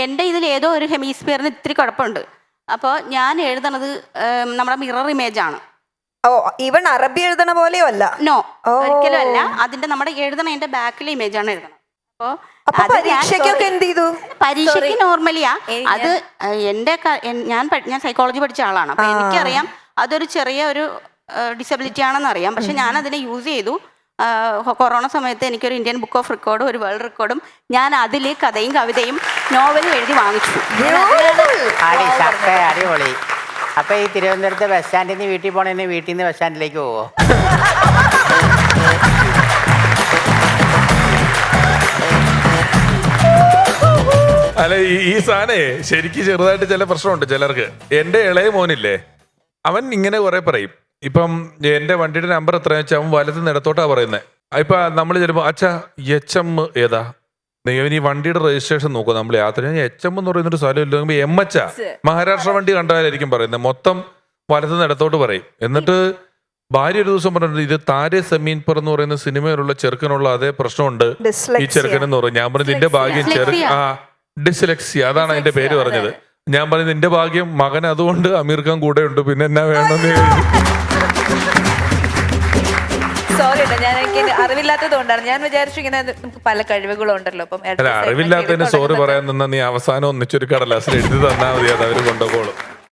എൻ്റെ ഇതിൽ ഏതോ ഒരു ഹെമിസ്ഫിയറിന് ഇത്തിരി കുഴപ്പമുണ്ട്. അപ്പോൾ ഞാൻ എഴുതണത് നമ്മുടെ മിറർ ഇമേജ് ആണ്. ഓ, ഇവൻ അറബി എഴുതണ പോലെയോ അല്ല? നോ, ഒരിക്കലും അല്ല. അതിന്റെ നമ്മുടെ എഴുതണതിന്റെ ബാക്കിലെ ഇമേജ് ആണ് എഴുതണം. അപ്പൊ പരീക്ഷയ്ക്കൊക്കെ എന്ത് ചെയ്തു? പരീക്ഷയ്ക്ക് നോർമലിയാ. അത് ഞാൻ സൈക്കോളജി പഠിച്ച ആളാണ്. അപ്പൊ എനിക്കറിയാം അതൊരു ചെറിയ ഒരു ഡിസബിലിറ്റി ആണെന്ന് അറിയാം. പക്ഷെ ഞാൻ അതിനെ യൂസ് ചെയ്തു. കൊറോണ സമയത്ത് എനിക്കൊരു ഇന്ത്യൻ ബുക്ക് ഓഫ് റെക്കോർഡും ഒരു വേൾഡ് റെക്കോർഡും ഞാൻ അതിൽ കഥയും കവിതയും നോവലും എഴുതി വാങ്ങിച്ചു. അടിപൊളി. അപ്പൊ ഈ തിരുവനന്തപുരത്ത് ബസ് സ്റ്റാൻഡിൽ നിന്ന് വീട്ടിൽ പോണേന്ന് വീട്ടിൽ നിന്ന് ബസ് സ്റ്റാൻഡിലേക്ക് പോവോ? അല്ല, ഈ സാധനേ ശരിക്കും ചെറുതായിട്ട് ചില പ്രശ്നമുണ്ട് ചിലർക്ക്. എന്റെ ഇളയ മോനില്ലേ, അവൻ ഇങ്ങനെ കുറെ പറയും. ഇപ്പം എന്റെ വണ്ടിയുടെ നമ്പർ എത്രയാ വെച്ചാൽ അവൻ വലത്ത് നിടത്തോട്ടാ പറയുന്നത്. ഇപ്പൊ നമ്മൾ ചിലപ്പോ അച്ഛാ HM ഏതാ, ഈ വണ്ടിയുടെ രജിസ്ട്രേഷൻ നോക്കുക നമ്മൾ യാത്ര. HM എന്ന് പറയുന്നൊരു സ്ഥലമില്ല, MH മഹാരാഷ്ട്ര വണ്ടി കണ്ടാലായിരിക്കും പറയുന്നത്. മൊത്തം വലത്ത് നിടത്തോട്ട് പറയും. എന്നിട്ട് ഭാര്യ ഒരു ദിവസം പറഞ്ഞിട്ട് ഇത് താരെ സമീൻപർ എന്ന് പറയുന്ന സിനിമയിലുള്ള ചെറുക്കനുള്ള അതേ പ്രശ്നമുണ്ട് ഈ ചെറുക്കനെന്ന് പറയും. ഞാൻ പറഞ്ഞു നിന്റെ ഭാഗ്യം ഡിസ്ലെക്സിയ, അതാണ് അതിന്റെ പേര് പറഞ്ഞത്. ഞാൻ പറഞ്ഞു നിന്റെ ഭാഗ്യം മകൻ അതുകൊണ്ട് അമീർ ഖാൻ കൂടെ ഉണ്ട്, പിന്നെ എന്നാ വേണമെന്ന്. സോറി കേട്ടോ, ഞാൻ എനിക്ക് അറിവില്ലാത്തത് കൊണ്ടാണ്. ഞാൻ വിചാരിച്ചു ഇങ്ങനെ നമുക്ക് പല കഴിവുകളും ഉണ്ടല്ലോ. അപ്പം അറിവില്ലാത്തതിന് സോറി പറയാൻ നിന്നാ നീ അവസാനം ഒന്നിച്ചൊരു കടലാസിൽ എഴുതി തന്നാൽ മതി, അത് അവര് കൊണ്ടുപോകും.